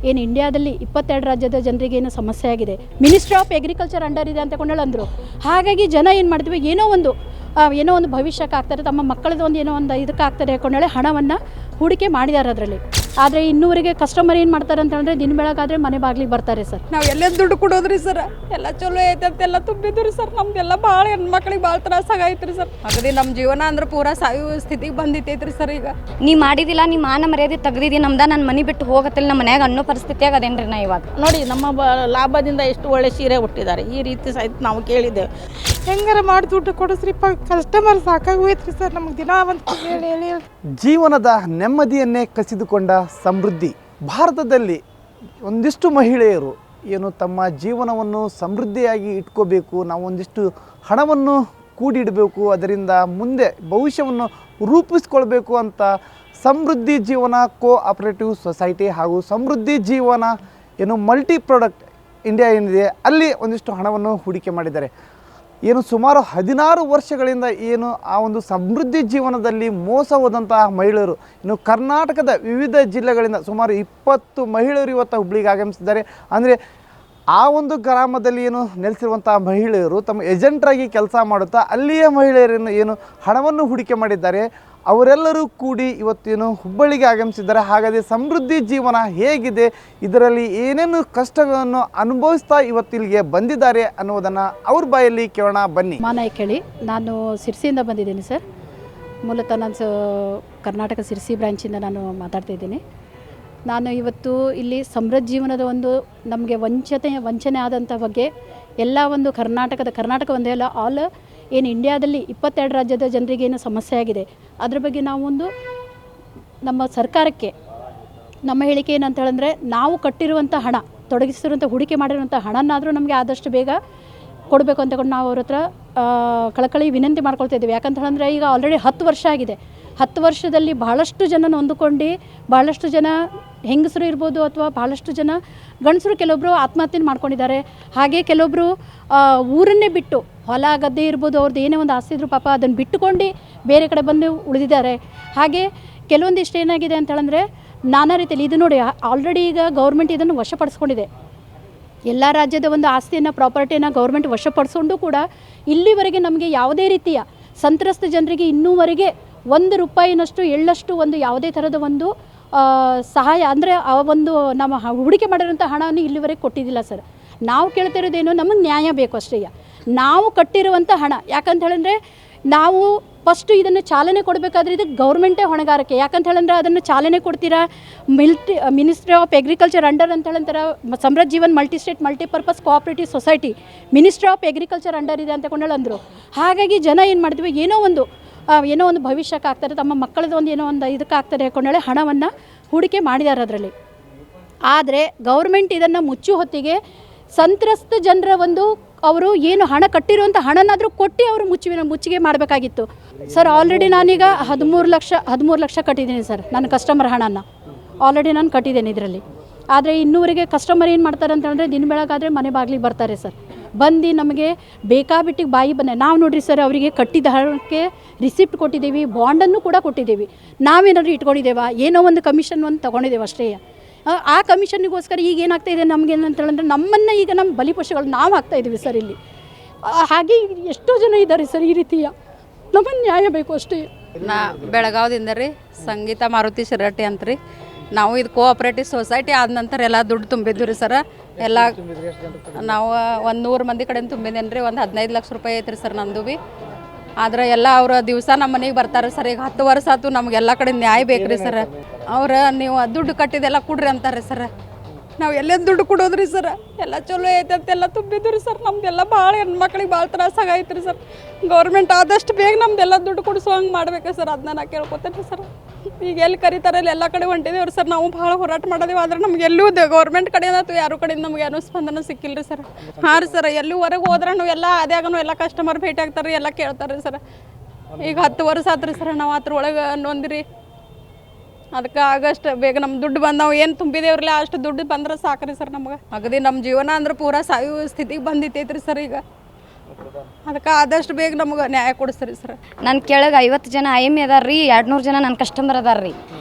ಏನು ಇಂಡಿಯಾದಲ್ಲಿ 22 ರಾಜ್ಯದ ಜನರಿಗೆ ಏನು ಸಮಸ್ಯೆ ಆಗಿದೆ, ಮಿನಿಸ್ಟ್ರಿ ಆಫ್ ಅಗ್ರಿಕಲ್ಚರ್ ಅಂಡರ್ ಇದೆ ಅಂತ ಕೊಂಡೇಳಿ ಅಂದರು. ಹಾಗಾಗಿ ಜನ ಏನು ಮಾಡ್ತೀವಿ, ಏನೋ ಒಂದು ಭವಿಷ್ಯಕ್ಕೆ ಆಗ್ತಾರೆ, ತಮ್ಮ ಮಕ್ಕಳದ್ದು ಏನೋ ಒಂದು ಇದಕ್ಕೆ ಆಗ್ತಾರೆ ಕೊಂಡೇಳಿ ಹಣವನ್ನು ಹೂಡಿಕೆ ಮಾಡಿದ್ದಾರೆ ಅದರಲ್ಲಿ. ಆದರೆ ಇನ್ನೂವರೆಗೆ ಕಸ್ಟಮರ್ ಏನು ಮಾಡ್ತಾರೆ ಅಂತಂದರೆ ದಿನ ಬೆಳಗಾದರೆ ಮನೆ ಬಾಗಿಲಿಗೆ ಬರ್ತಾರೆ ಸರ್. ನಾವು ಎಲ್ಲೇ ದುಡ್ಡು ಕೊಡೋದ್ರಿ ಸರ್, ಎಲ್ಲ ಚಲೋ ಐತೆ ಅಂತೆಲ್ಲ ತುಂಬಿದ್ರಿ ಸರ್. ನಮ್ದೆಲ್ಲ ಭಾಳ ಹೆಣ್ಮಕ್ಳಿಗೆ ಭಾಳ ತ್ರಾಸಾಗೈತ್ರಿ ಸರ್. ಅಗದಿ ನಮ್ಮ ಜೀವನ ಅಂದ್ರೆ ಪೂರಾ ಸಾಯುವ ಸ್ಥಿತಿಗೆ ಬಂದಿತ್ತೈತ್ರಿ ಸರ್. ಈಗ ನೀ ಮಾಡಿದಿಲ್ಲ, ನೀ ಮಾನ ಮರ್ಯಾದೆ ತೆಗ್ದಿದ್ದಿ, ನಮ್ದ ನನ್ನ ಮನೆ ಬಿಟ್ಟು ಹೋಗತ್ತಿಲ್ಲ, ನಮ್ಮ ಮನ್ಯಾಗ ಅನ್ನೋ ಪರಿಸ್ಥಿತಿಯಾಗ ಅದೇನ್ರಿ ನಾ ಇವಾಗ. ನೋಡಿ ನಮ್ಮ ಲಾಭದಿಂದ ಎಷ್ಟು ಒಳ್ಳೆ ಸೀರೆ ಹುಟ್ಟಿದ್ದಾರೆ, ಈ ರೀತಿ ಸಹಿತ ನಾವು ಕೇಳಿದ್ದೇವೆ. ಹೆಂಗಾರ ಮಾಡಿ ದುಡ್ಡು ಕೊಡಿಸ್ರಿಪ್ಪ, ಕಸ್ಟಮರ್ ಸಾಕಾಗೋಯ್ತ್ರಿ ಸರ್ ನಮಗೆ. ದಿನ ಒಂದು ಹೇಳಿ ಜೀವನದ ನೆಮ್ಮದಿಯನ್ನೇ ಕಸಿದುಕೊಂಡ ಸಮೃದ್ಧಿ. ಭಾರತದಲ್ಲಿ ಒಂದಿಷ್ಟು ಮಹಿಳೆಯರು ಏನು ತಮ್ಮ ಜೀವನವನ್ನು ಸಮೃದ್ಧಿಯಾಗಿ ಇಟ್ಕೋಬೇಕು, ನಾವು ಒಂದಿಷ್ಟು ಹಣವನ್ನು ಕೂಡಿಡಬೇಕು, ಅದರಿಂದ ಮುಂದೆ ಭವಿಷ್ಯವನ್ನು ರೂಪಿಸ್ಕೊಳ್ಬೇಕು ಅಂತ ಸಮೃದ್ಧಿ ಜೀವನ ಕೋಆಪರೇಟಿವ್ ಸೊಸೈಟಿ ಹಾಗೂ ಸಮೃದ್ಧಿ ಜೀವನ ಏನು ಮಲ್ಟಿ ಪ್ರಾಡಕ್ಟ್ ಇಂಡಿಯಾ ಏನಿದೆ ಅಲ್ಲಿ ಒಂದಿಷ್ಟು ಹಣವನ್ನು ಹೂಡಿಕೆ ಮಾಡಿದ್ದಾರೆ. ಏನು ಸುಮಾರು 16 ವರ್ಷಗಳಿಂದ ಏನು ಆ ಒಂದು ಸಮೃದ್ಧಿ ಜೀವನದಲ್ಲಿ ಮೋಸ ಹೋದಂತಹ ಮಹಿಳೆಯರು, ಇನ್ನು ಕರ್ನಾಟಕದ ವಿವಿಧ ಜಿಲ್ಲೆಗಳಿಂದ ಸುಮಾರು 20 ಮಹಿಳೆಯರು ಇವತ್ತು ಹುಬ್ಳಿಗೆ ಆಗಮಿಸಿದ್ದಾರೆ. ಅಂದರೆ ಆ ಒಂದು ಗ್ರಾಮದಲ್ಲಿ ಏನು ನೆಲೆಸಿರುವಂತಹ ಮಹಿಳೆಯರು ತಮ್ಮ ಏಜೆಂಟ್ರಾಗಿ ಕೆಲಸ ಮಾಡುತ್ತಾ ಅಲ್ಲಿಯ ಮಹಿಳೆಯರನ್ನು ಏನು ಹಣವನ್ನು ಹೂಡಿಕೆ ಮಾಡಿದ್ದಾರೆ, ಅವರೆಲ್ಲರೂ ಕೂಡಿ ಇವತ್ತೇನು ಹುಬ್ಬಳ್ಳಿಗೆ ಆಗಮಿಸಿದ್ದಾರೆ. ಹಾಗಾದರೆ ಸಮೃದ್ಧಿ ಜೀವನ ಹೇಗಿದೆ, ಇದರಲ್ಲಿ ಏನೇನು ಕಷ್ಟಗಳನ್ನು ಅನುಭವಿಸ್ತಾ ಇವತ್ತಿಲ್ಲಿಗೆ ಬಂದಿದ್ದಾರೆ ಅನ್ನೋದನ್ನು ಅವ್ರ ಬಾಯಲ್ಲಿ ಕೇಳೋಣ ಬನ್ನಿ. ಮಾನಾಯಕ್ ಹೇಳಿ, ನಾನು ಸಿರ್ಸಿಯಿಂದ ಬಂದಿದ್ದೀನಿ ಸರ್. ಮೂಲತಃ ನಾನು ಕರ್ನಾಟಕ ಸಿರ್ಸಿ ಬ್ರಾಂಚಿಂದ ನಾನು ಮಾತಾಡ್ತಾ ಇದ್ದೀನಿ. ನಾನು ಇವತ್ತು ಇಲ್ಲಿ ಸಮೃದ್ಧ ಜೀವನದ ಒಂದು ನಮಗೆ ವಂಚನೆ ಆದಂಥ ಬಗ್ಗೆ ಎಲ್ಲ ಒಂದು ಕರ್ನಾಟಕ ಒಂದೇ ಅಲ್ಲ, ಆಲ್ ಏನು ಇಂಡಿಯಾದಲ್ಲಿ 22 ರಾಜ್ಯದ ಜನರಿಗೆ ಏನು ಸಮಸ್ಯೆ ಆಗಿದೆ ಅದ್ರ ಬಗ್ಗೆ ನಾವು ನಮ್ಮ ಸರ್ಕಾರಕ್ಕೆ ನಮ್ಮ ಹೇಳಿಕೆ ಏನಂತ ಹೇಳಿದ್ರೆ, ನಾವು ಕಟ್ಟಿರುವಂಥ ಹಣ, ತೊಡಗಿಸಿರುವಂಥ ಹೂಡಿಕೆ ಮಾಡಿರುವಂಥ ಹಣನಾದರೂ ನಮಗೆ ಆದಷ್ಟು ಬೇಗ ಕೊಡಬೇಕು ಅಂತಕೊಂಡು ನಾವು ಅವ್ರ ಹತ್ರ ಕಳಕಳಿ ವಿನಂತಿ ಮಾಡ್ಕೊಳ್ತಾ ಇದ್ದೀವಿ. ಯಾಕಂತ ಹೇಳಿದ್ರೆ ಈಗ ಆಲ್ರೆಡಿ 10 ವರ್ಷ ಆಗಿದೆ. 10 ವರ್ಷದಲ್ಲಿ ಭಾಳಷ್ಟು ಜನ ನೊಂದುಕೊಂಡು, ಭಾಳಷ್ಟು ಜನ ಹೆಂಗಸರು ಇರ್ಬೋದು ಅಥವಾ ಭಾಳಷ್ಟು ಜನ ಗಂಡಸರು ಕೆಲವೊಬ್ಬರು ಆತ್ಮಹತ್ಯೆ ಮಾಡ್ಕೊಂಡಿದ್ದಾರೆ. ಹಾಗೆ ಕೆಲವೊಬ್ಬರು ಊರನ್ನೇ ಬಿಟ್ಟು, ಹೊಲ ಗದ್ದೆ ಇರ್ಬೋದು, ಅವ್ರದ್ದು ಏನೇ ಒಂದು ಆಸ್ತಿ ಇದ್ರು ಪಾಪ ಅದನ್ನು ಬಿಟ್ಟುಕೊಂಡು ಬೇರೆ ಕಡೆ ಬಂದು ಉಳಿದಿದ್ದಾರೆ. ಹಾಗೆ ಕೆಲವೊಂದಿಷ್ಟು ಏನಾಗಿದೆ ಅಂತ ಹೇಳಿದ್ರೆ ನಾನಾ ರೀತಿಯಲ್ಲಿ ಇದು ನೋಡಿ, ಆಲ್ರೆಡಿ ಈಗ ಗೌರ್ಮೆಂಟ್ ಇದನ್ನು ವಶಪಡಿಸ್ಕೊಂಡಿದೆ. ಎಲ್ಲ ರಾಜ್ಯದ ಒಂದು ಆಸ್ತಿಯನ್ನು, ಪ್ರಾಪರ್ಟಿಯನ್ನು ಗೌರ್ಮೆಂಟ್ ವಶಪಡಿಸ್ಕೊಂಡು ಕೂಡ ಇಲ್ಲಿವರೆಗೆ ನಮಗೆ ಯಾವುದೇ ರೀತಿಯ ಸಂತ್ರಸ್ತ ಜನರಿಗೆ ಇನ್ನೂವರೆಗೆ 1 ರೂಪಾಯಿನಷ್ಟು ಎಳ್ಳಷ್ಟು ಒಂದು ಯಾವುದೇ ಥರದ ಒಂದು ಸಹಾಯ ಅಂದರೆ ಆ ಒಂದು ನಮ್ಮ ಹೂಡಿಕೆ ಮಾಡಿರೋಂಥ ಹಣವನ್ನು ಇಲ್ಲಿವರೆಗೆ ಕೊಟ್ಟಿದ್ದಿಲ್ಲ ಸರ್. ನಾವು ಕೇಳ್ತಿರೋದೇನು, ನಮಗೆ ನ್ಯಾಯ ಬೇಕು ಅಷ್ಟೇ. ನಾವು ಕಟ್ಟಿರುವಂಥ ಹಣ, ಯಾಕಂತ ಹೇಳಿದ್ರೆ ನಾವು ಫಸ್ಟು ಇದನ್ನು ಚಾಲನೆ ಕೊಡಬೇಕಾದ್ರೆ ಇದಕ್ಕೆ ಗೌರ್ಮೆಂಟೇ ಹೊಣೆಗಾರಿಕೆ. ಯಾಕಂತ ಹೇಳಿದ್ರೆ ಅದನ್ನು ಚಾಲನೆ ಕೊಡ್ತೀರಾ ಮಿನಿಸ್ಟ್ರಿ ಆಫ್ ಅಗ್ರಿಕಲ್ಚರ್ ಅಂಡರ್ ಅಂತ ಹೇಳಂತಾರೆ, Samruddha Jeevan multistate multipurpose cooperative society ministry of agriculture under ಇದೆ ಅಂತ ಕೊಂಡೇಳಿ ಅಂದರು. ಹಾಗಾಗಿ ಜನ ಏನು ಮಾಡ್ತೀವಿ, ಏನೋ ಒಂದು ಭವಿಷ್ಯಕ್ಕೆ ಆಗ್ತಾರೆ, ತಮ್ಮ ಮಕ್ಕಳದ್ದು ಏನೋ ಒಂದು ಇದಕ್ಕೆ ಆಗ್ತಾರೆ ಕೊಂಡೇಳಿ ಹಣವನ್ನು ಹೂಡಿಕೆ ಮಾಡಿದ್ದಾರೆ ಅದರಲ್ಲಿ. ಆದರೆ ಗೌರ್ಮೆಂಟ್ ಇದನ್ನು ಮುಚ್ಚು ಹೊತ್ತಿಗೆ ಸಂತ್ರಸ್ತ ಜನರ ಅವರು ಏನು ಹಣ ಕಟ್ಟಿರುವಂಥ ಹಣನಾದರೂ ಕೊಟ್ಟು ಅವರು ಮುಚ್ಚಿಗೆ ಮಾಡಬೇಕಾಗಿತ್ತು ಸರ್. ಆಲ್ರೆಡಿ ನಾನೀಗ 13 ಲಕ್ಷ ಕಟ್ಟಿದ್ದೀನಿ ಸರ್, ನನ್ನ ಕಸ್ಟಮರ್ ಹಣನ ಆಲ್ರೆಡಿ ನಾನು ಕಟ್ಟಿದ್ದೇನೆ ಇದರಲ್ಲಿ. ಆದರೆ ಇನ್ನೂವರೆಗೆ ಕಸ್ಟಮರ್ ಏನು ಮಾಡ್ತಾರೆ ಅಂತಂದರೆ ದಿನ ಬೆಳಗಾದರೆ ಮನೆ ಬಾಗಿಲಿಗೆ ಬರ್ತಾರೆ ಸರ್. ಬಂದು ನಮಗೆ ಬೇಕಾಬಿಟ್ಟಿಗೆ ಬಾಯಿ ಬಂದೆ ನಾವು ನೋಡಿರಿ ಸರ್, ಅವರಿಗೆ ಕಟ್ಟಿದ ಹಣಕ್ಕೆ ರಿಸಿಪ್ಟ್ ಕೊಟ್ಟಿದ್ದೀವಿ, ಬಾಂಡನ್ನು ಕೂಡ ಕೊಟ್ಟಿದ್ದೀವಿ. ನಾವೇನಾದರೂ ಇಟ್ಕೊಂಡಿದ್ದೇವೆ, ಏನೋ ಒಂದು ಕಮಿಷನ್ ತೊಗೊಂಡಿದ್ದೇವೆ ಅಷ್ಟೇ. ಆ ಕಮಿಷನ್ನಿಗೋಸ್ಕರ ಈಗ ಏನಾಗ್ತಾಯಿದೆ ನಮಗೆ ಏನಂತ ಹೇಳಿದ್ರೆ, ನಮ್ಮನ್ನು ಈಗ ನಮ್ಮ ಬಲಿಪಶುಗಳು ನಾವು ಹಾಕ್ತಾಯಿದ್ದೀವಿ ಸರ್ ಇಲ್ಲಿ. ಹಾಗೆ ಎಷ್ಟೋ ಜನ ಇದ್ದಾರೆ ಸರ್ ಈ ರೀತಿಯ, ನಮ್ಮನ್ನು ನ್ಯಾಯ ಬೇಕು ಅಷ್ಟೇ. ನಾ ಬೆಳಗಾವದಿಂದ ರೀ, ಸಂಗೀತ ಮಾರುತಿ ಶಿರಟ್ಟಿ ಅಂತ ರೀ. ನಾವು ಇದು ಕೋಆಪರೇಟಿವ್ ಸೊಸೈಟಿ ಆದ ನಂತರ ಎಲ್ಲ ದುಡ್ಡು ತುಂಬಿದ್ವಿ ರೀ ಸರ. ಎಲ್ಲ ನಾವು 100 ಮಂದಿ ಕಡೆಯಿಂದ ತುಂಬಿದ್ದೇನೆ ರೀ. ಒಂದು 15 ಲಕ್ಷ ರೂಪಾಯಿ ಐತ್ರಿ ಸರ್ ನಂದು ಭೀ. ಆದ್ರೆ ಎಲ್ಲ ಅವ್ರ ದಿವಸ ನಮ್ಮ ಮನೆಗೆ ಬರ್ತಾರೆ ಸರ್. ಈಗ 10 ವರ್ಷ ಆಯ್ತು, ನಮಗೆಲ್ಲ ಕಡೆ ನ್ಯಾಯ ಬೇಕು ರೀ ಸರ್. ಅವ್ರು ನೀವು ದುಡ್ಡು ಕಟ್ಟಿದೆಲ್ಲ ಕೊಡ್ರಿ ಅಂತಾರೆ ಸರ್. ನಾವು ಎಲ್ಲೇ ದುಡ್ಡು ಕೊಡೋದ್ರಿ ಸರ್, ಎಲ್ಲ ಚಲೋ ಐತೆ ಅಂತೆಲ್ಲ ತುಂಬಿದ್ವಿ ರೀ ಸರ್. ನಮ್ದೆಲ್ಲ ಭಾಳ ಹೆಣ್ಮಕ್ಳಿಗೆ ಭಾಳ ತ್ರಾಸಾಗೈತ್ರಿ ಸರ್. ಗೌರ್ಮೆಂಟ್ ಆದಷ್ಟು ಬೇಗ ನಮ್ದೆಲ್ಲ ದುಡ್ಡು ಕೊಡಿಸೋ ಹಂಗೆ ಮಾಡ್ಬೇಕು ಸರ್. ಅದನ್ನ ನಾ ಕೇಳ್ಕೊತೇನೆ ಸರ್. ಈಗ ಎಲ್ಲಿ ಕರೀತಾರಲ್ಲಿ ಎಲ್ಲ ಕಡೆ ಹೊಂಟಿದೇವ್ರಿ ಸರ್. ನಾವು ಭಾಳ ಹೋರಾಟ ಮಾಡೋದೇವು, ಆದರೆ ನಮ್ಗೆ ಎಲ್ಲೂ ಗೌರ್ಮೆಂಟ್ ಕಡೆಯಿಂದ ಯಾರು ಕಡೆಯಿಂದ ನಮ್ಗೆ ಏನೂ ಸ್ಪಂದನ ಸಿಕ್ಕಿಲ್ಲ ರೀ ಸರ್. ಹಾಂ ರೀ ಸರ್, ಎಲ್ಲೂ ಹೊರಗೆ ಹೋದ್ರೂ ಎಲ್ಲ ಅದ್ಯಾಗನು ಎಲ್ಲ ಕಸ್ಟಮರ್ ಭೇಟಿ ಆಗ್ತಾರೆ, ಎಲ್ಲ ಕೇಳ್ತಾರೆ ರೀ ಸರ್. ಈಗ 10 ವರ್ಷ ಆತ್ರಿ ಸರ್, ನಾವು ಅದ್ರ ಒಳಗೆ ನೊಂದ್ರಿ. ಅದಕ್ಕೆ ಆಗಷ್ಟು ಬೇಗ ನಮ್ಮ ದುಡ್ಡು ಬಂದು ನಾವು ಏನು ತುಂಬಿದೇವ್ರಲ್ಲ ಅಷ್ಟು ದುಡ್ಡು ಬಂದ್ರೆ ಸಾಕ್ರಿ ಸರ್ ನಮ್ಗೆ. ಅಗದಿ ನಮ್ಮ ಜೀವನ ಅಂದ್ರೆ ಪೂರಾ ಸಾಯುವ ಸ್ಥಿತಿಗೆ ಬಂದಿತ್ತೈತ್ರಿ ಸರ್ ಈಗ. ಅದಕ್ಕೆ ಆದಷ್ಟು ಬೇಗ ನಮ್ಗೆ ನ್ಯಾಯ ಕೊಡಿಸ್ರಿ ಸರ್. ನನ್ನ ಕೆಳಗೆ 50 ಜನ IM ಅದಾರ ರೀ, 200 ಜನ ನನ್ನ ಕಸ್ಟಮರ್ ಅದಾರ ರೀ.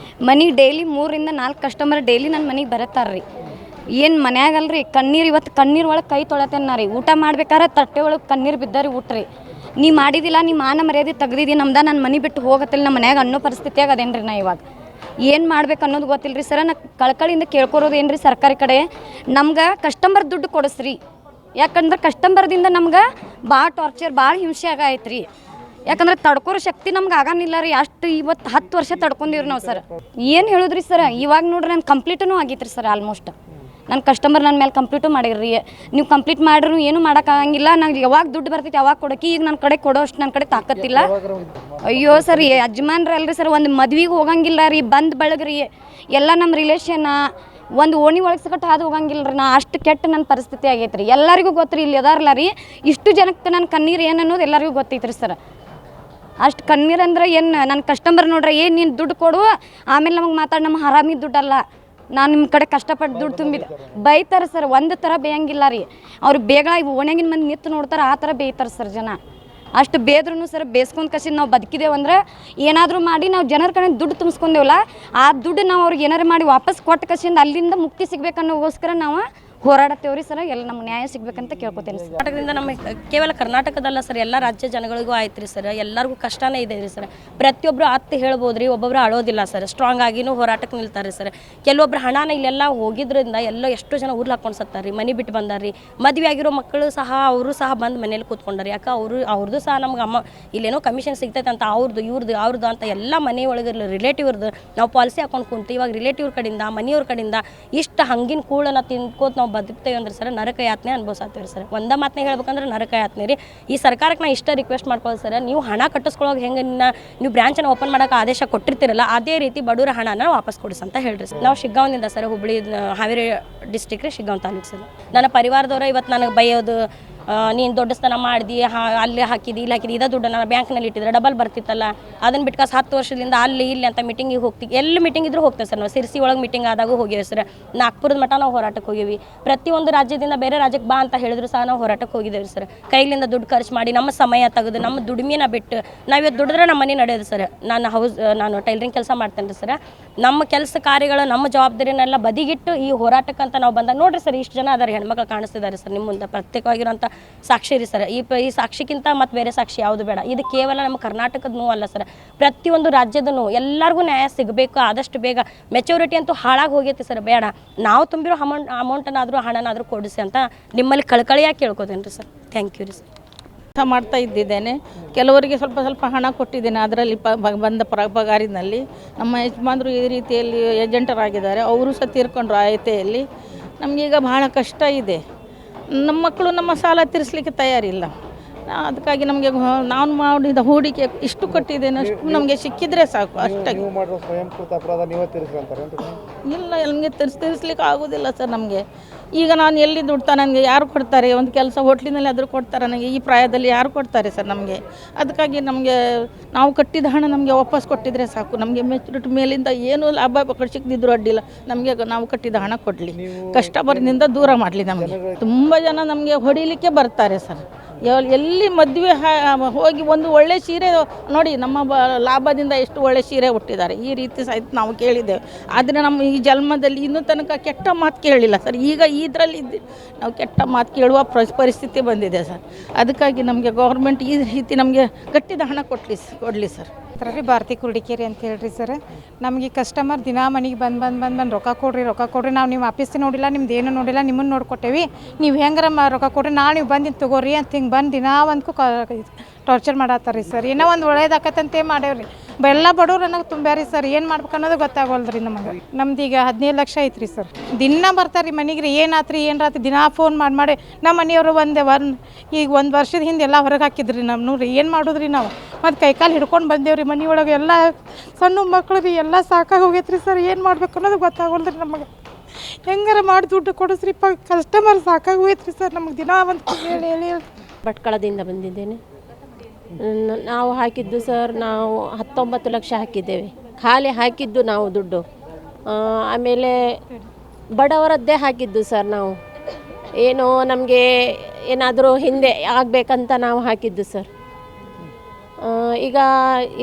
ಮನೆಗೆ ಡೈಲಿ 3 ರಿಂದ 4 ಕಸ್ಟಮರ್ ಡೈಲಿ ನನ್ನ ಮನೆಗೆ ಬರತ್ತಾರ ರೀ. ಏನು ಮನ್ಯಾಗಲ್ರಿ ಕಣ್ಣೀರು ಇವತ್ತು ಕಣ್ಣೀರು ಒಳಗೆ ಕೈ ತೊಳತೇನ ರೀ ಊಟ ಮಾಡ್ಬೇಕಾದ್ರೆ ತಟ್ಟೆ ಒಳಗೆ ಕಣ್ಣೀರು ಬಿದ್ದಾರಿ ಊಟ್ರಿ ನೀ ಮಾಡಿದಿಲ್ಲ ನೀ ಮಾನ ಮರ್ಯಾದೆ ತೆಗ್ದಿದಿ ನಮ್ದು ನಾನು ಮನೆ ಬಿಟ್ಟು ಹೋಗತ್ತಿಲ್ಲ ನಮ್ಮ ಮನ್ಯಾಗ ಅನ್ನೋ ಪರಿಸ್ಥಿತಿಯಾಗ ಅದೇನ್ರಿ ನಾ ಇವಾಗ ಏನು ಮಾಡ್ಬೇಕು ಅನ್ನೋದು ಗೊತ್ತಿಲ್ಲ ರೀ ಸರ ನಾ ಕಳ್ಕಳಿಯಿಂದ ಕೇಳ್ಕೊರೋದು ಏನು ರೀ ಸರ್ಕಾರಿ ಕಡೆ ನಮ್ಗೆ ಕಸ್ಟಮರ್ ದುಡ್ಡು ಕೊಡಿಸ್ರಿ ಯಾಕಂದ್ರೆ ಕಸ್ಟಮರ್ದಿಂದ ನಮ್ಗೆ ಭಾಳ ಟಾರ್ಚರ್ ಭಾಳ ಹಿಂಸೆ ಆಗೈತೆ ರೀ ಯಾಕಂದ್ರೆ ತಡ್ಕೊರೋ ಶಕ್ತಿ ನಮ್ಗೆ ಆಗನಿಲ್ಲ ರೀ ಅಷ್ಟು ಇವತ್ತು 10 ವರ್ಷ ತಡ್ಕೊಂಡಿವ್ರಿ ನಾವು ಸರ್ ಏನು ಹೇಳಿದ್ರಿ ಸರ್ ಇವಾಗ ನೋಡ್ರಿ ನಾನು ಕಂಪ್ಲೀಟೂ ಆಗೈತೆ ರೀ ಸರ್ ಆಲ್ಮೋಸ್ಟ್ ನನ್ನ ಕಸ್ಟಮರ್ ನನ್ನ ಮೇಲೆ ಕಂಪ್ಲೀಟು ಮಾಡಿರಿ ನೀವು ಕಂಪ್ಲೀಟ್ ಮಾಡಿದ್ರು ಏನೂ ಮಾಡೋಕ್ಕಾಗಂಗಿಲ್ಲ ನಂಗೆ ಯಾವಾಗ ದುಡ್ಡು ಬರ್ತೈತೆ ಯಾವಾಗ ಕೊಡೋಕೆ ಈಗ ನನ್ನ ಕಡೆ ಕೊಡೋ ಅಷ್ಟು ನನ್ನ ಕಡೆ ತಾಕತ್ತಿಲ್ಲ ಅಯ್ಯೋ ಸರ್ ಯಜಮಾನ್ರಿ ಅಲ್ರಿ ಸರ್ ಒಂದು ಮದ್ವೆಗೆ ಹೋಗಂಗಿಲ್ಲ ರೀ ಬಂದು ಬೆಳಗ್ರಿ ಎಲ್ಲ ನಮ್ಮ ರಿಲೇಷನ್ನ ಒಂದು ಓಣಿ ಒಳಗೆ ಸಕಟ್ಟು ಹಾದು ಹೋಗಂಗಿಲ್ಲ ರೀ ನಾ ಅಷ್ಟು ಕೆಟ್ಟ ನನ್ನ ಪರಿಸ್ಥಿತಿ ಆಗೈತೆ ರೀ ಎಲ್ಲರಿಗೂ ಗೊತ್ತು ರೀ ಇಲ್ಲಿ ಅದಾರಲ್ಲ ರೀ ಇಷ್ಟು ಜನಕ್ಕೆ ನನ್ನ ಕಣ್ಣೀರು ಏನು ಅನ್ನೋದು ಎಲ್ಲರಿಗೂ ಗೊತ್ತೈತೆ ರೀ ಸರ್ ಅಷ್ಟು ಕಣ್ಣೀರು ಅಂದ್ರೆ ಏನು ನನ್ನ ಕಸ್ಟಮರ್ ನೋಡ್ರಿ ಏನು ನೀನು ದುಡ್ಡು ಕೊಡು ಆಮೇಲೆ ನಮಗೆ ಮಾತಾಡಿ ನಮ್ಮ ಹರಾಮಿ ದುಡ್ಡಲ್ಲ ನಾನು ನಿಮ್ಮ ಕಡೆ ಕಷ್ಟಪಟ್ಟು ದುಡ್ಡು ತುಂಬಿದೆ ಬೈತಾರೆ ಸರ್ ಒಂದು ಥರ ಬೇಯಂಗಿಲ್ಲ ರೀ ಅವ್ರು ಬೇಗ ಓಣ್ಯಾಗಿನ ಮಂದಿ ನಿಂತು ನೋಡ್ತಾರೆ ಆ ಥರ ಬೇಯ್ತಾರೆ ಸರ್ ಜನ ಅಷ್ಟು ಬೇದ್ರೂ ಸರ್ ಬೇಸ್ಕೊಂಡು ಕಸಿದ ನಾವು ಬದುಕಿದೇವಂದ್ರೆ ಏನಾದರೂ ಮಾಡಿ ನಾವು ಜನರ ಕಡೆ ದುಡ್ಡು ತುಂಬಿಸ್ಕೊಂಡೇವಲ್ಲ ಆ ದುಡ್ಡು ನಾವು ಅವ್ರಿಗೆ ಏನಾರು ಮಾಡಿ ವಾಪಸ್ ಕೊಟ್ಟು ಕಸಿಂದ ಅಲ್ಲಿಂದ ಮುಕ್ತಿ ಸಿಗ್ಬೇಕನ್ನೋಗೋಸ್ಕರ ನಾವು ಹೋರಾಡತ್ತೇವ್ರಿ ಸರ್ ಎಲ್ಲ ನಮ್ಗೆ ನ್ಯಾಯ ಸಿಗ್ಬೇಕಂತ ಕೇಳ್ಕೊತೇನೆ ಸರ್ ಕರ್ನಾಟಕದಿಂದ ನಮ್ಮ ಕೇವಲ ಕರ್ನಾಟಕದಲ್ಲ ಸರ್ ಎಲ್ಲ ರಾಜ್ಯ ಜನಗಳಿಗೂ ಆಯ್ತು ರೀ ಸರ್ ಎಲ್ಲರಿಗೂ ಕಷ್ಟನೇ ಇದೆ ರೀ ಸರ್ ಪ್ರತಿಯೊಬ್ಬರು ಅತ್ತೆ ಹೇಳ್ಬೋದು ರೀ ಒಬ್ಬೊಬ್ರು ಅಳೋದಿಲ್ಲ ಸರ್ ಸ್ಟ್ರಾಂಗ್ ಆಗಿನೂ ಹೋರಾಟಕ್ಕೆ ನಿಲ್ತಾರೆ ಸರ್ ಕೆಲವೊಬ್ರು ಹಣನ ಇಲ್ಲೆಲ್ಲ ಹೋಗಿದ್ರಿಂದ ಎಲ್ಲ ಎಷ್ಟೋ ಜನ ಊರ್ಲಿ ಹಾಕೊಂಡು ಸತ್ತಾರೆ ರೀ ಮನೆ ಬಿಟ್ಟು ಬಂದಾರ ಮದುವೆ ಆಗಿರೋ ಮಕ್ಕಳು ಸಹ ಅವರು ಸಹ ಬಂದು ಮನೇಲಿ ಕೂತ್ಕೊಂಡಾರೆ ಯಾಕೆ ಅವ್ರದ್ದು ಸಹ ನಮ್ಗೆ ಇಲ್ಲೇನೋ ಕಮಿಷನ್ ಸಿಗ್ತೈತೆ ಅಂತ ಅವ್ರದ್ದು ಅಂತ ಎಲ್ಲ ಮನೆ ಒಳಗೆ ರಿಲೇಟಿವ್ರದ್ದು ನಾವು ಪಾಲಿಸಿ ಹಾಕೊಂಡು ಕುಂತು ಇವಾಗ ರಿಲೇಟಿವ್ರ ಕಡೆಯಿಂದ ಮನೆಯವ್ರ ಕಡೆಯಿಂದ ಇಷ್ಟು ಹಂಗಿನ ಕೂಳನ್ನು ತಿನ್ಕೋತ ನಾವು ಬದುಕ್ತೇವೆ ಅಂದ್ರೆ ಸರ್ ನರಕ ಯಾತನೆ ಅನ್ಭವಿಸ್ತೀವಿ ಸರ್ ಒಂದ ಮಾತನ್ನ ಹೇಳ್ಬೇಕಂದ್ರೆ ನರಕ ಯಾತನೆ ರೀ ಈ ಸರ್ಕಾರಕ್ಕೆ ನಾ ಇಷ್ಟ ರಿಕ್ವೆಸ್ಟ್ ಮಾಡ್ಕೊಳ್ಳೋದು ಸರ್ ನೀವು ಹಣ ಕಟ್ಟಿಸ್ಕೊಳ್ಳೋಕೆ ಹೆಂಗೆ ನೀವು ಬ್ರಾಂಚನ್ನು ಓಪನ್ ಮಾಡೋಕೆ ಆದೇಶ ಕೊಟ್ಟಿರ್ತೀರಲ್ಲ ಅದೇ ರೀತಿ ಬಡವರ ಹಣನ ವಾಪಸ್ ಕೊಡಿಸಿ ಅಂತ ಹೇಳ್ರಿ ಸರ್ ನಾವು ಶಿಗ್ಗಾಂವದಿಂದ ಸರ್ ಹುಬ್ಬಳ್ಳಿ ಹಾವೇರಿ ಡಿಸ್ಟಿಕ್ ರೀ ಶಿಗ್ಗಾಂವ್ ತಾಲೂಕು ಸರ್ ನನ್ನ ಪರಿವಾರದವ್ರು ಇವತ್ತು ನನಗೆ ಬೈಯೋದು ನೀನು ದೊಡ್ಡ ಸ್ಥಾನ ಮಾಡಿದಿ ಅಲ್ಲಿ ಹಾಕಿದಿ ಇಲ್ಲಿ ಹಾಕಿದಿ ಇದೇ ದುಡ್ಡು ನಾನು ಬ್ಯಾಂಕ್ನಲ್ಲಿ ಇಟ್ಟಿದ್ರೆ ಡಬಲ್ ಬರ್ತಿತ್ತಲ್ಲ ಅದನ್ನು ಬಿಟ್ಟು 10 ವರ್ಷದಿಂದ ಅಲ್ಲಿ ಇಲ್ಲಿ ಅಂತ ಮೀಟಿಂಗಿಗೆ ಹೋಗ್ತೀವಿ ಎಲ್ಲಿ ಮೀಟಿಂಗ್ ಇದ್ರೂ ಹೋಗ್ತೇವೆ ಸರ್ ನಾವು ಸಿರ್ಸಿ ಒಳಗೆ ಮೀಟಿಂಗ್ ಆದಾಗೂ ಹೋಗಿವಿ ಸರ್ ನಾಗ್ಪುರದ ಮಠ ನಾವು ಹೋರಾಟಕ್ಕೆ ಹೋಗಿವಿ ಪ್ರತಿಯೊಂದು ರಾಜ್ಯದಿಂದ ಬೇರೆ ರಾಜ್ಯಕ್ಕೆ ಬಾ ಅಂತ ಹೇಳಿದ್ರು ಸಹ ನಾವು ಹೋರಾಟಕ್ಕೆ ಹೋಗಿದ್ದೇವೆ ಸರ್ ಕೈಲಿಂದ ದುಡ್ಡು ಖರ್ಚು ಮಾಡಿ ನಮ್ಮ ಸಮಯ ತೆಗೆದು ನಮ್ಮ ದುಡಿಮೆನ ಬಿಟ್ಟು ನಾವು ಇವತ್ತು ದುಡಿದ್ರೆ ನಮ್ಮ ಮನೆ ನಡೆಯೋದು ಸರ್ ನಾನು ಟೈಲರಿಂಗ್ ಕೆಲಸ ಮಾಡ್ತೇನೆ ರೀ ಸರ್ ನಮ್ಮ ಕೆಲಸ ಕಾರ್ಯಗಳು ನಮ್ಮ ಜವಾಬ್ದಾರಿನೆಲ್ಲ ಬದಿಗಿಟ್ಟು ಈ ಹೋರಾಟಕ್ಕಂತ ನಾವು ಬಂದಾಗ ನೋಡಿರಿ ಸರ್ ಇಷ್ಟು ಜನ ಅದಾರೆ ಹೆಣ್ಮಕ್ಳು ಕಾಣಿಸ್ತಿದ್ದಾರೆ ಸರ್ ನಿಮ್ಮ ಮುಂದೆ ಪ್ರತ್ಯೇಕವಾಗಿರೋಂಥ ಸಾಕ್ಷಿ ರೀ ಸರ್ ಈ ಸಾಕ್ಷಿಗಿಂತ ಮತ್ತು ಬೇರೆ ಸಾಕ್ಷಿ ಯಾವುದು ಬೇಡ ಇದು ಕೇವಲ ನಮ್ಮ ಕರ್ನಾಟಕದ ನೋವು ಅಲ್ಲ ಸರ್ ಪ್ರತಿಯೊಂದು ರಾಜ್ಯದ ನೋವು ಎಲ್ಲರಿಗೂ ನ್ಯಾಯ ಸಿಗಬೇಕು ಆದಷ್ಟು ಬೇಗ ಮೆಚೂರಿಟಿ ಅಂತೂ ಹಾಳಾಗಿ ಹೋಗೈತಿ ಸರ್ ಬೇಡ ನಾವು ತುಂಬಿರೋ ಅಮೌಂಟನ್ನಾದರೂ ಹಣನಾದರೂ ಕೊಡಿಸಿ ಅಂತ ನಿಮ್ಮಲ್ಲಿ ಕಳಕಳಿಯಾಗಿ ಕೇಳ್ಕೊತೇನೆ ರೀ ಸರ್ ಥ್ಯಾಂಕ್ ಯು ರೀ ಸರ್ ಮಾಡ್ತಾ ಇದ್ದಿದ್ದೇನೆ ಕೆಲವರಿಗೆ ಸ್ವಲ್ಪ ಹಣ ಕೊಟ್ಟಿದ್ದೇನೆ ಅದರಲ್ಲಿ ಬಂದ ಪಗಾರಿನಲ್ಲಿ ನಮ್ಮ ಯಜಮಾನರು ಈ ರೀತಿಯಲ್ಲಿ ಏಜೆಂಟರಾಗಿದ್ದಾರೆ ಅವರು ಸಹ ತೀರ್ಕೊಂಡ್ರು ಆಯತೆಯಲ್ಲಿ ನಮಗೀಗ ಬಹಳ ಕಷ್ಟ ಇದೆ ನಮ್ಮ ಮಕ್ಕಳು ನಮ್ಮ ಸಾಲ ತೀರಿಸಲಿಕ್ಕೆ ತಯಾರಿಲ್ಲ ಅದಕ್ಕಾಗಿ ನಮಗೆ ನಾನು ಮಾಡಿದ ಹೂಡಿಕೆ ಇಷ್ಟು ಕೊಟ್ಟಿದ್ದೇನೆ ಅಷ್ಟು ನಮಗೆ ಸಿಕ್ಕಿದ್ರೆ ಸಾಕು ಅಷ್ಟಾಗಿ ಇಲ್ಲ ನಮಗೆ ತೀರಿಸ್ಲಿಕ್ಕೆ ಆಗೋದಿಲ್ಲ ಸರ್ ನಮಗೆ ಈಗ ನಾನು ಎಲ್ಲಿ ದುಡ್ತಾ ನನಗೆ ಯಾರು ಕೊಡ್ತಾರೆ ಒಂದು ಕೆಲಸ ಹೋಟ್ಲಿನಲ್ಲಿ ಆದರೂ ಕೊಡ್ತಾರೆ ನನಗೆ ಈ ಪ್ರಾಯದಲ್ಲಿ ಯಾರು ಕೊಡ್ತಾರೆ ಸರ್ ನಮಗೆ ಅದಕ್ಕಾಗಿ ನಮಗೆ ನಾವು ಕಟ್ಟಿದ ಹಣ ನಮಗೆ ವಾಪಸ್ ಕೊಟ್ಟಿದ್ರೆ ಸಾಕು ನಮಗೆ ಮೆಚುರಿಟಿ ಮೇಲಿಂದ ಏನು ಲಾಭ ಸಿಕ್ಕದಿದ್ರು ಅಡ್ಡಿಲ್ಲ ನಮಗೆ ನಾವು ಕಟ್ಟಿದ ಹಣ ಕೊಡಲಿ ಕಸ್ಟಮರ್ನಿಂದ ದೂರ ಮಾಡಲಿ ನಮಗೆ ತುಂಬ ಜನ ನಮಗೆ ಹೊಡಿಲಿಕ್ಕೆ ಬರ್ತಾರೆ ಸರ್ ಎಲ್ಲಿ ಮದುವೆ ಹೋಗಿ ಒಂದು ಒಳ್ಳೆ ಸೀರೆ ನೋಡಿ ನಮ್ಮ ಲಾಭದಿಂದ ಎಷ್ಟು ಒಳ್ಳೆ ಸೀರೆ ಹುಟ್ಟಿದ್ದಾರೆ ಈ ರೀತಿ ಸಹಿತ ನಾವು ಕೇಳಿದ್ದೇವೆ ಆದರೆ ನಮ್ಮ ಈ ಜನ್ಮದಲ್ಲಿ ಇನ್ನೂ ತನಕ ಕೆಟ್ಟ ಮಾತು ಕೇಳಿಲ್ಲ ಸರ್ ಈಗ ಇದರಲ್ಲಿ ನಾವು ಕೆಟ್ಟ ಮಾತು ಕೇಳುವ ಪರಿಸ್ಥಿತಿ ಬಂದಿದೆ ಸರ್ ಅದಕ್ಕಾಗಿ ನಮಗೆ ಗೌರ್ಮೆಂಟ್ ಈ ರೀತಿ ನಮಗೆ ಗಟ್ಟಿದ ಹಣ ಕೊಡಲಿ ಸರ್ ರೀ ಭಾರತಿ ಕುರ್ಡಿಕೇರಿ ಅಂತ ಹೇಳ್ರಿ ಸರ್ ನಮಗೆ ಕಸ್ಟಮರ್ ದಿನ ಮನೆಗೆ ಬಂದು ರೊಕ್ಕ ಕೊಡ್ರಿ ನಾವು ನಿಮ್ಮ ಆಫೀಸ್ ನೋಡಿಲ್ಲ ನಿಮ್ದು ಏನು ನೋಡಿಲ್ಲ ನಿಮ್ಮನ್ನು ನೋಡ್ಕೊಟ್ಟೇವಿ ನೀವು ಹೆಂಗಾರ ರೊಕ್ಕ ಕೊಡ್ರಿ ನಾಳೆ ನೀವು ಬಂದು ತಗೋರಿ ಅಂತ ಹಿಂಗೆ ಬಂದು ದಿನ ಒಂದು ಟಾರ್ಚರ್ ಮಾಡತ್ತಾರ ಸರ್ ಏನೋ ಒಂದು ಒಳ್ಳೇದಾಕತ್ತಂತೆ ಮಾಡೇವ್ರಿ ಎಲ್ಲ ಬಡವ್ರು ನನಗೆ ತುಂಬ್ಯಾರಿ ಸರ್ ಏನು ಮಾಡ್ಬೇಕು ಅನ್ನೋದು ಗೊತ್ತಾಗೋಲ್ರಿ ನಮಗೆ ನಮ್ದು ಈಗ 15 ಲಕ್ಷ ಐತ್ರಿ ಸರ್ ದಿನ ಬರ್ತಾರೆ ರೀ ಮನೆಗೆ ರೀ ಏನಾತ್ರಿ ದಿನ ಫೋನ್ ಮಾಡಿ ನಮ್ಮ ಮನೆಯವರು ಈಗ ಒಂದು ವರ್ಷದ ಹಿಂದೆ ಎಲ್ಲ ಹೊರಗೆ ಹಾಕಿದ್ರಿ ನಮ್ಮನ್ನು ಏನು ಮಾಡೋದ್ರಿ ನಾವು ಮತ್ತು ಕೈಕಾಲು ಹಿಡ್ಕೊಂಡು ಬಂದೇವ್ರಿ ಮನೆಯೊಳಗೆ ಎಲ್ಲ ಸಣ್ಣ ಮಕ್ಕಳು ರೀ ಎಲ್ಲ ಸಾಕಾಗಿ ಹೋಗೈತ್ರಿ ಸರ್ ಏನು ಮಾಡ್ಬೇಕು ಅನ್ನೋದು ಗೊತ್ತಾಗೋಲ್ರಿ ನಮಗೆ ಹೆಂಗಾರ ಮಾಡಿ ದುಡ್ಡು ಕೊಡಿಸ್ರಿ ಕಸ್ಟಮರ್ ಸಾಕಾಗಿ ಹೋಯ್ತ್ರಿ ಸರ್ ನಮಗೆ ದಿನ ಒಂದು ಹೇಳಿ ಭಟ್ಕಳದಿಂದ ಬಂದಿದ್ದೇನೆ ನಾವು ಹಾಕಿದ್ದು ಸರ್ ನಾವು 19 ಲಕ್ಷ ಹಾಕಿದ್ದೇವೆ ಖಾಲಿ ಹಾಕಿದ್ದು ನಾವು ದುಡ್ಡು ಆಮೇಲೆ ಬಡವರದ್ದೇ ಹಾಕಿದ್ದು ಸರ್ ನಾವು ಏನೋ ನಮಗೆ ಏನಾದರೂ ಹಿಂದೆ ಆಗಬೇಕಂತ ನಾವು ಹಾಕಿದ್ದು ಸರ್ ಈಗ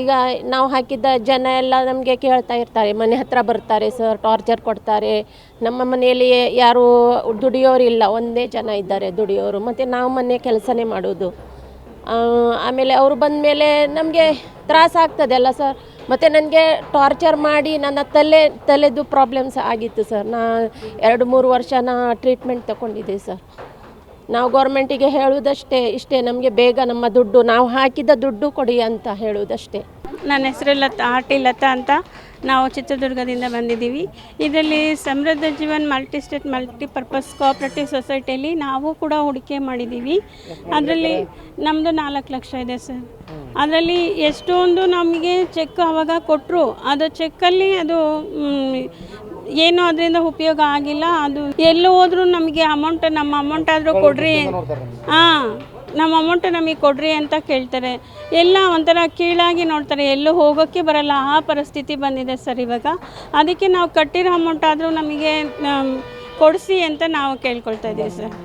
ಈಗ ನಾವು ಹಾಕಿದ್ದ ಜನ ಎಲ್ಲ ನಮಗೆ ಕೇಳ್ತಾ ಇರ್ತಾರೆ, ಮನೆ ಹತ್ರ ಬರ್ತಾರೆ ಸರ್, ಟಾರ್ಚರ್ ಕೊಡ್ತಾರೆ. ನಮ್ಮ ಮನೆಯಲ್ಲಿ ಯಾರು ದುಡಿಯೋರಿಲ್ಲ, ಒಂದೇ ಜನ ಇದ್ದಾರೆ ದುಡಿಯೋರು, ಮತ್ತು ನಾವು ಮನೆ ಕೆಲಸನೇ ಮಾಡೋದು. ಆಮೇಲೆ ಅವರು ಬಂದ ಮೇಲೆ ನಮಗೆ ತ್ರಾಸ ಆಗ್ತದೆ ಅಲ್ಲ ಸರ್. ಮತ್ತು ನನಗೆ ಟಾರ್ಚರ್ ಮಾಡಿ ನನ್ನ ತಲೆದು ಪ್ರಾಬ್ಲಮ್ಸ್ ಆಗಿತ್ತು ಸರ್. ನಾ 2-3 ವರ್ಷ ಟ್ರೀಟ್ಮೆಂಟ್ ತಗೊಂಡಿದ್ದೆ ಸರ್. ನಾವು ಗೌರ್ಮೆಂಟಿಗೆ ಹೇಳುವುದಷ್ಟೇ ಇಷ್ಟೇ, ನಮಗೆ ಬೇಗ ನಮ್ಮ ದುಡ್ಡು, ನಾವು ಹಾಕಿದ ದುಡ್ಡು ಕೊಡಿ ಅಂತ ಹೇಳುವುದಷ್ಟೇ. ನನ್ನ ಹೆಸರು ಲತಾ ಅಂತ. ನಾವು ಚಿತ್ರದುರ್ಗದಿಂದ ಬಂದಿದ್ದೀವಿ. ಇದರಲ್ಲಿ ಸಮೃದ್ಧ ಜೀವನ್ ಮಲ್ಟಿಪರ್ಪಸ್ ಕೋಆಪರೇಟಿವ್ ಸೊಸೈಟಿಯಲ್ಲಿ ನಾವು ಕೂಡ ಹೂಡಿಕೆ ಮಾಡಿದ್ದೀವಿ. ಅದರಲ್ಲಿ ನಮ್ಮದು 4 ಲಕ್ಷ ಇದೆ ಸರ್. ಅದರಲ್ಲಿ ಎಷ್ಟೊಂದು ನಮಗೆ ಚೆಕ್ ಆವಾಗ ಕೊಟ್ಟರು, ಅದು ಚೆಕ್ಕಲ್ಲಿ ಅದು ಏನು ಅದರಿಂದ ಉಪಯೋಗ ಆಗಿಲ್ಲ. ಅದು ಎಲ್ಲೂ ಹೋದ್ರೂ ನಮಗೆ ನಮ್ಮ ಅಮೌಂಟ್ ಆದರೂ ಕೊಡ್ರಿ, ನಮ್ಮ ಅಮೌಂಟು ನಮಗೆ ಕೊಡ್ರಿ ಅಂತ ಕೇಳ್ತಾರೆ. ಎಲ್ಲ ಒಂಥರ ಕೀಳಾಗಿ ನೋಡ್ತಾರೆ, ಎಲ್ಲೂ ಹೋಗೋಕ್ಕೆ ಬರಲ್ಲ, ಆ ಪರಿಸ್ಥಿತಿ ಬಂದಿದೆ ಸರ್ ಇವಾಗ. ಅದಕ್ಕೆ ನಾವು ಕಟ್ಟಿರೋ ಅಮೌಂಟ್ ಆದರೂ ನಮಗೆ ಕೊಡಿಸಿ ಅಂತ ನಾವು ಕೇಳ್ಕೊಳ್ತಾ ಇದ್ದೀವಿ ಸರ್.